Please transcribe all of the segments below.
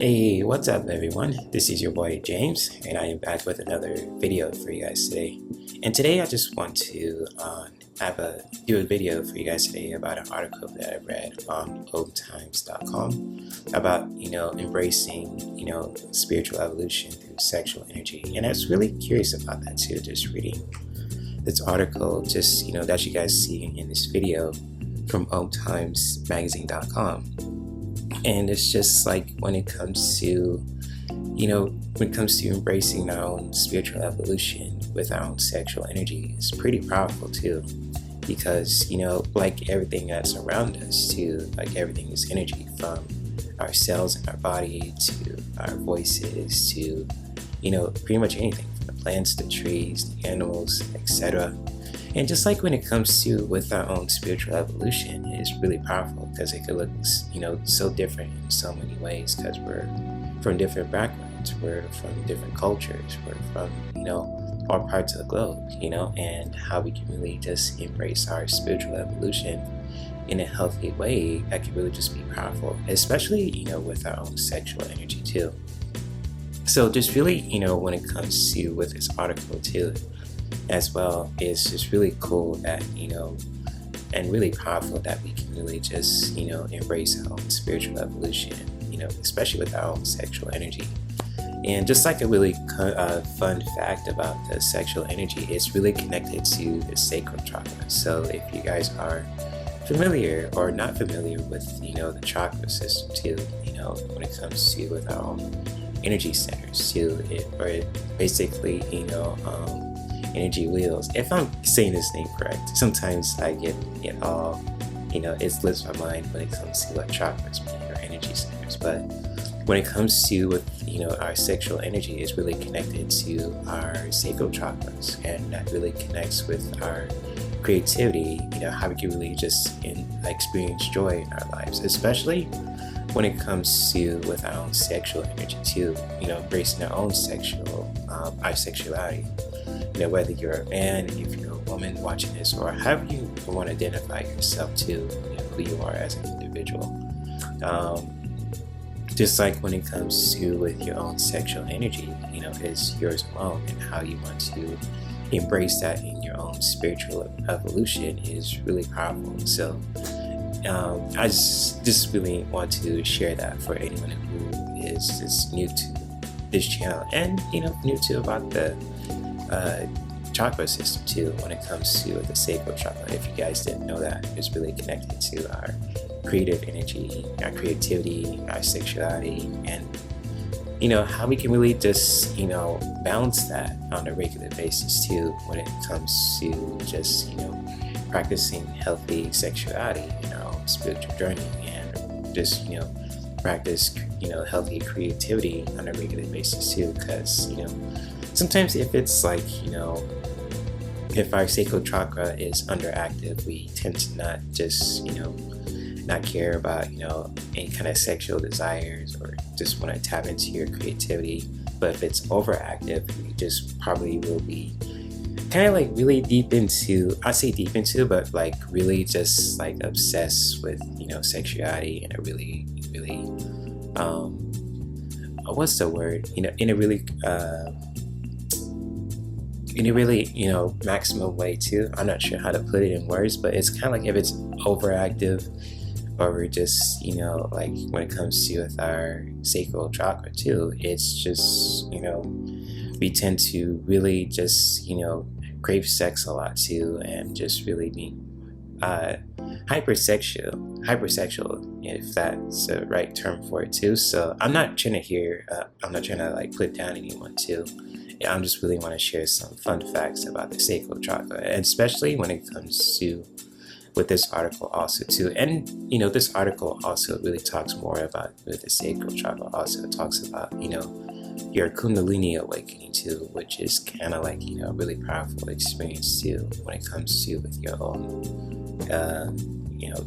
Hey, what's up everyone? This is your boy James, and I am back with another video for you guys today. And today I just want to do a video for you guys today about an article that I read on oldtimes.com about, embracing, spiritual evolution through sexual energy. And I was really curious about that too, just reading this article, just, that you guys see in this video from oldtimesmagazine.com. And it's just like when it comes to embracing our own spiritual evolution with our own sexual energy, it's pretty powerful too, because like everything that's around us too, like everything is energy, from our cells in our body to our voices to pretty much anything, from the plants, the trees, the animals, etc. And just like when it comes to with our own spiritual evolution, it's really powerful because it could look, so different in so many ways, because we're from different backgrounds, we're from different cultures, we're from, all parts of the globe, and how we can really just embrace our spiritual evolution in a healthy way that could really just be powerful, especially, with our own sexual energy too. So just really, when it comes to with this article too, as well, it's just really cool that and really powerful that we can really just embrace our own spiritual evolution, especially with our own sexual energy. And just like a really fun fact about the sexual energy, it's really connected to the sacral chakra. So if you guys are familiar or not familiar with the chakra system too, when it comes to with our own energy centers too, it basically energy wheels. If I'm saying this name correct, sometimes I get it all, it slips my mind when it comes to what chakras mean or energy centers. But when it comes to with our sexual energy, is really connected to our sacral chakras, and that really connects with our creativity. How we can really just experience joy in our lives, especially when it comes to with our own sexual energy too. Embracing our own our sexuality. Whether you're a man, if you're a woman watching this, or however you want to identify yourself to, who you are as an individual. Just like when it comes to with your own sexual energy, is yours alone, and how you want to embrace that in your own spiritual evolution is really powerful. So I just really want to share that for anyone who is just new to this channel, and new to about the chakra system too, when it comes to the sacral chakra. If you guys didn't know that, it's really connected to our creative energy, our creativity, our sexuality, and how we can really just balance that on a regular basis too, when it comes to just practicing healthy sexuality in our own spiritual journey, and just practice healthy creativity on a regular basis too, because sometimes if it's like, if our sacral chakra is underactive, we tend to not just, not care about, any kind of sexual desires, or just want to tap into your creativity. But if it's overactive, we just probably will be kind of like really deep into, I say deep into, but like really just like obsessed with, sexuality in a really, what's the word? In a really, maximum way too. I'm not sure how to put it in words, but it's kind of like if it's overactive, or we're just, like when it comes to with our sacral chakra too, it's just, we tend to really just, crave sex a lot too, and just really be hypersexual, if that's the right term for it too. So I'm not trying to like put down anyone too. I'm just really want to share some fun facts about the sacral chakra, and especially when it comes to with this article also too. And this article also really talks more about with the sacral chakra. Also talks about your Kundalini awakening too, which is kind of like really powerful experience too when it comes to with your own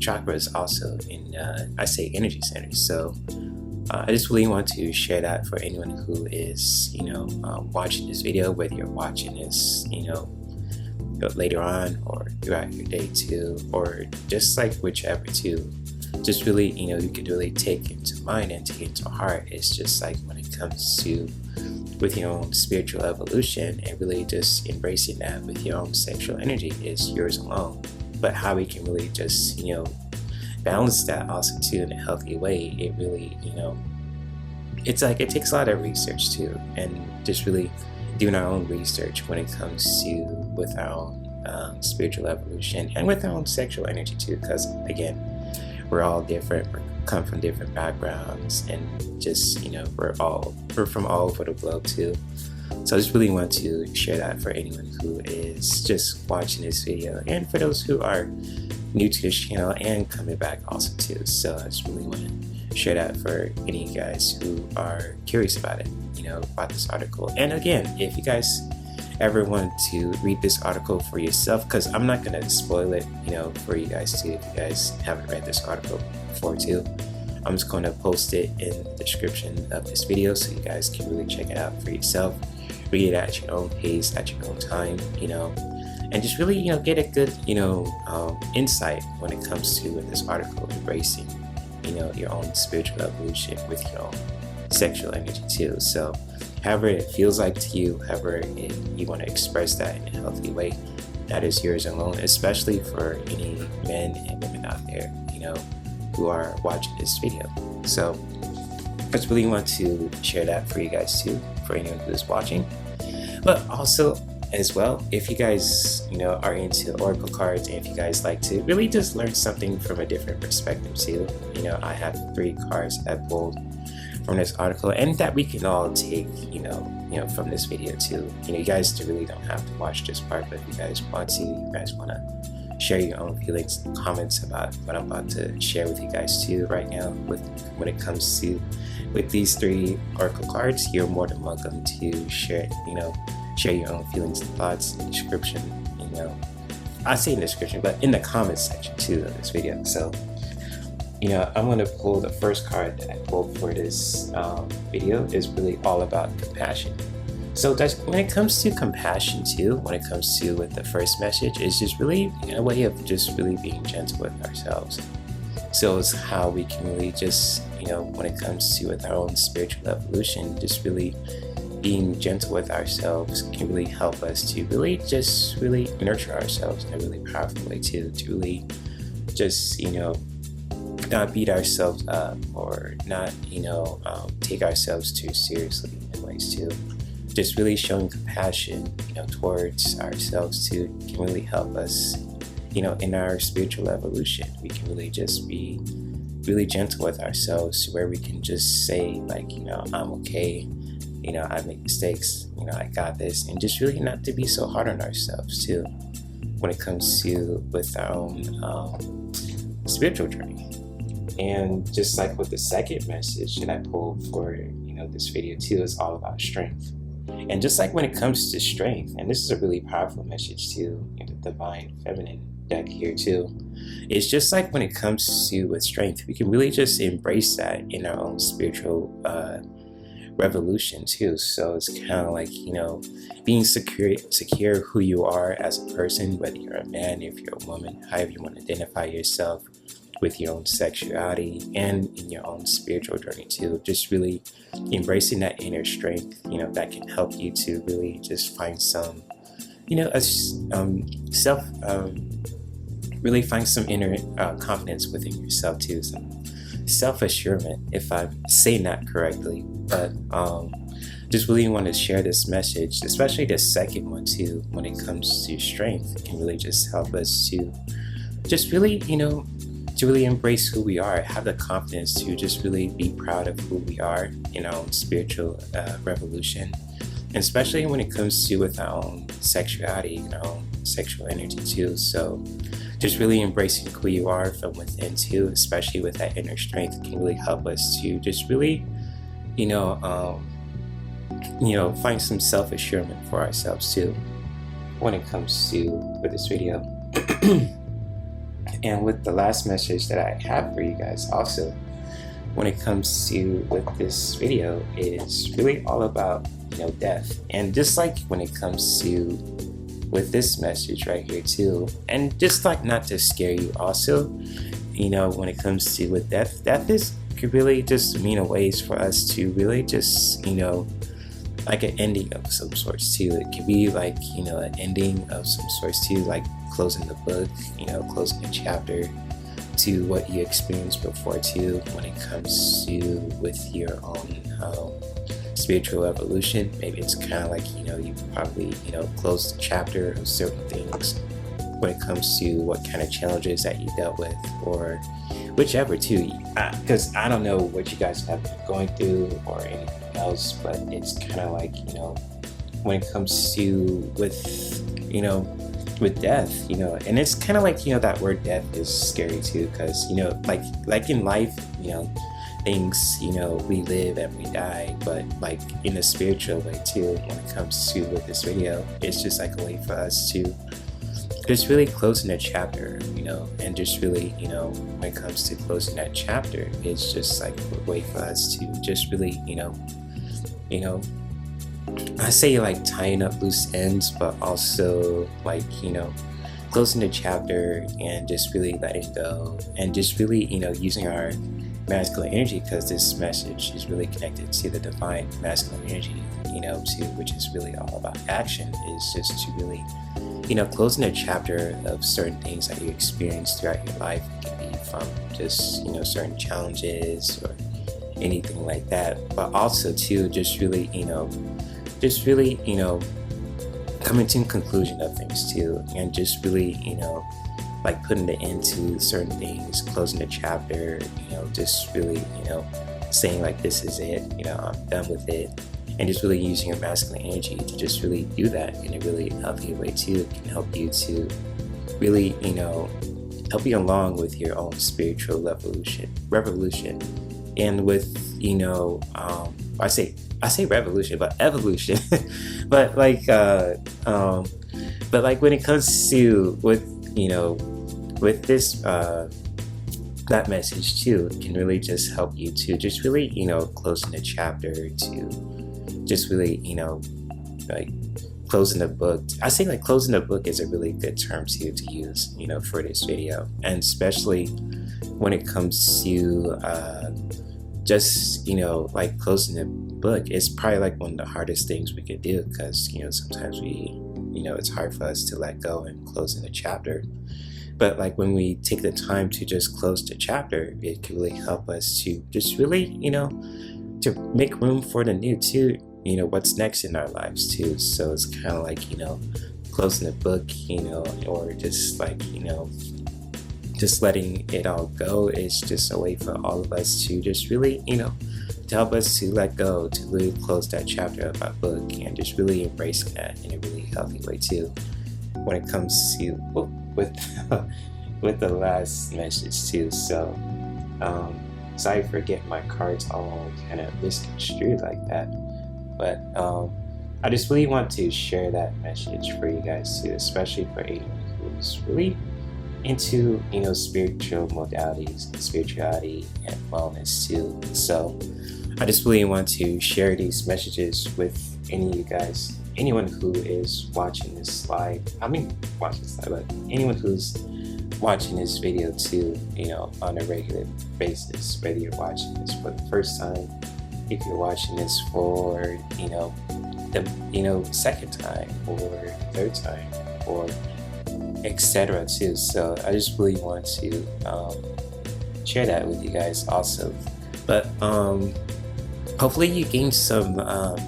chakras also in I say energy centers. So I just really want to share that for anyone who is watching this video, whether you're watching this later on or throughout your day too, or just like whichever too. just really, you could really take into mind and take into heart. It's just like when it comes to with your own spiritual evolution and really just embracing that with your own sexual energy is yours alone. But how we can really just, balance that also too in a healthy way, it really, it's like it takes a lot of research too, and just really doing our own research when it comes to with our own spiritual evolution and with our own sexual energy too, because again, we're all different, we come from different backgrounds, and just we're from all over the globe too. So I just really want to share that for anyone who is just watching this video, and for those who are new to this channel and coming back also too. So I just really want to share that for any of you guys who are curious about it, about this article. And again, if you guys ever want to read this article for yourself, because I'm not going to spoil it, for you guys too, if you guys haven't read this article before too. I'm just going to post it in the description of this video so you guys can really check it out for yourself. Read it at your own pace, at your own time, and just really, get a good, insight when it comes to with this article, embracing, your own spiritual evolution with your own sexual energy too. So however it feels like to you, however you want to express that in a healthy way, that is yours alone, especially for any men and women out there, who are watching this video. So I just really want to share that for you guys too, for anyone who's watching. But also as well, if you guys are into oracle cards, and if you guys like to really just learn something from a different perspective too, I have 3 cards that I pulled from this article and that we can all take from this video too. You guys really don't have to watch this part, but if you guys want to, you guys want to share your own feelings and comments about what I'm about to share with you guys too right now. When it comes to with these 3 oracle cards, you're more than welcome to share your own feelings and thoughts in the description. I say in the description, but in the comments section too of this video. So I'm going to pull the first card that I pulled for this video is really all about compassion. So when it comes to compassion too, when it comes to with the first message, is just really a way of just really being gentle with ourselves. So it's how we can really just, when it comes to with our own spiritual evolution, just really being gentle with ourselves can really help us to really just really nurture ourselves in a really powerful way too, to really just, not beat ourselves up or not, take ourselves too seriously in ways too. Just really showing compassion, towards ourselves too can really help us, in our spiritual evolution. We can really just be really gentle with ourselves to where we can just say like, I'm okay, I make mistakes, I got this, and just really not to be so hard on ourselves too when it comes to with our own spiritual journey. And just like with the second message that I pulled for this video too, is all about strength. And just like when it comes to strength, and this is a really powerful message too in the divine feminine deck here too, it's just like when it comes to with strength, we can really just embrace that in our own spiritual revolution too. So it's kind of like being secure who you are as a person, whether you're a man, if you're a woman, however you want to identify yourself, with your own sexuality and in your own spiritual journey too. Just really embracing that inner strength, that can help you to really just find some, really find some inner confidence within yourself too, some self-assurance, if I'm saying that correctly. But just really want to share this message, especially the second one too, when it comes to strength. It can really just help us to just really, to really embrace who we are, have the confidence to just really be proud of who we are in our own spiritual revolution, and especially when it comes to with our own sexuality and our own sexual energy too. So just really embracing who you are from within too, especially with that inner strength, can really help us to just really, find some self-assurance for ourselves too when it comes to with this video. And with the last message that I have for you guys also when it comes to with this video is really all about death. And just like when it comes to with this message right here too, and just like not to scare you also, when it comes to with death is could really just mean a ways for us to really just, like an ending of some sorts too. It could be like, an ending of some sorts too, like closing the book, closing a chapter to what you experienced before too, when it comes to with your own spiritual evolution. Maybe it's kind of like, you probably, closed the chapter of certain things when it comes to what kind of challenges that you dealt with, or whichever too, because I don't know what you guys have been going through or anything else, but it's kind of like, when it comes to with death, and it's kind of like, that word death is scary too, because, like in life, things, we live and we die, but like in a spiritual way too, when it comes to with this video, it's just like a way for us to just really closing a chapter, and just really, when it comes to closing that chapter, it's just like a way for us to just really, I say like tying up loose ends, but also like, closing the chapter and just really letting go, and just really, using our masculine energy, because this message is really connected to the divine masculine energy, to which is really all about action, is just to really, closing a chapter of certain things that you experience throughout your life. It can be from just, certain challenges or anything like that, but also too, just really, coming to a conclusion of things too, and just really, like putting the end to certain things, closing the chapter, just really, saying like, this is it, I'm done with it, and just really using your masculine energy to just really do that in a really healthy way too. It can help you to really, help you along with your own spiritual revolution, and with, I say revolution, but evolution, but like when it comes to with this that message too, it can really just help you to just really, closing the chapter, to just really, like closing the book. I say like closing the book is a really good term to use, for this video, and especially when it comes to just, like closing the book. It's probably like one of the hardest things we could do, because, sometimes we, it's hard for us to let go and closing a chapter. But like when we take the time to just close the chapter, it can really help us to just really, to make room for the new too, what's next in our lives too. So it's kind of like, closing the book, or just like, just letting it all go is just a way for all of us to just really, to help us to let go, to really close that chapter of our book, and just really embracing that in a really healthy way too. When it comes to with the last message too, so sorry for getting my cards all kind of misconstrued like that, but I just really want to share that message for you guys too, especially for anyone who's really into spiritual modalities, spirituality, and wellness too. So I just really want to share these messages with any of you guys, anyone who is watching this live. But anyone who's watching this video too, on a regular basis, whether you're watching this for the first time, if you're watching this for, the, second time or third time, or etc. too. So I just really want to share that with you guys also. But hopefully you gained some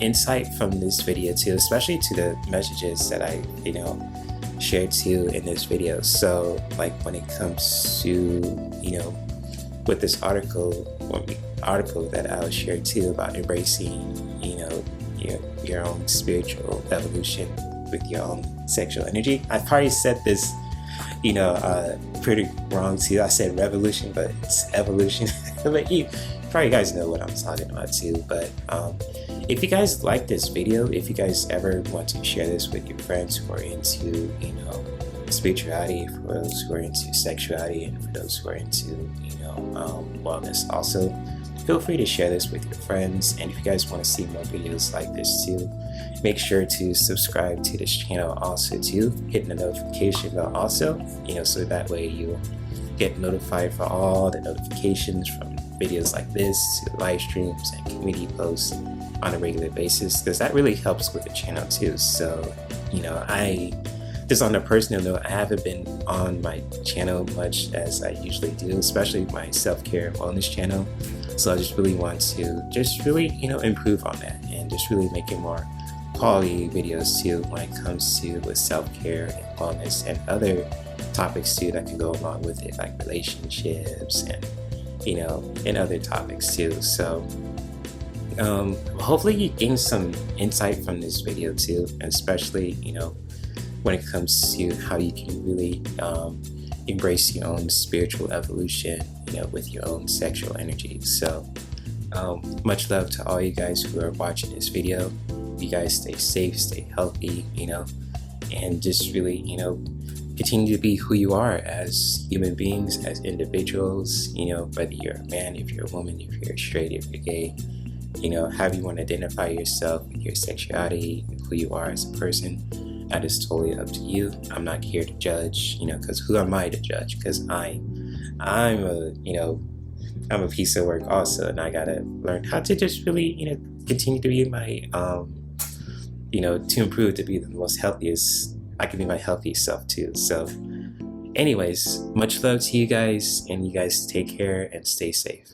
insight from this video too, especially to the messages that I shared too in this video. So like when it comes to with this article that I'll share too, about embracing your own spiritual evolution with your own sexual energy. I probably said this pretty wrong too. I said revolution, but it's evolution. But you guys know what I'm talking about too. But if you guys like this video, if you guys ever want to share this with your friends who are into spirituality, for those who are into sexuality, and for those who are into wellness also, feel free to share this with your friends. And if you guys want to see more videos like this too, make sure to subscribe to this channel also too, hit the notification bell also, so that way you get notified for all the notifications from videos like this to live streams and community posts on a regular basis, because that really helps with the channel too. So, you know, just on a personal note, I haven't been on my channel much as I usually do, especially my self-care and wellness channel. So I just really want to just really, you know, improve on that and just really make it more quality videos too when it comes to with self-care and wellness and other topics too that can go along with it, like relationships and, you know, and other topics too. So hopefully you gain some insight from this video too, especially, you know, when it comes to how you can really embrace your own spiritual evolution, you know, with your own sexual energy. So much love to all you guys who are watching this video. You guys stay safe, stay healthy, you know, and just really, you know, continue to be who you are as human beings, as individuals, you know, whether you're a man, if you're a woman, if you're straight, if you're gay, you know, how you want to identify yourself, your sexuality, who you are as a person. That is totally up to you. I'm not here to judge, you know, because who am I to judge? Because I'm a, you know, I'm a piece of work also, and I gotta learn how to just really, you know, continue to be my, you know, to improve to be the most healthiest. I can be my healthiest self too. So, anyways, much love to you guys, and you guys take care and stay safe.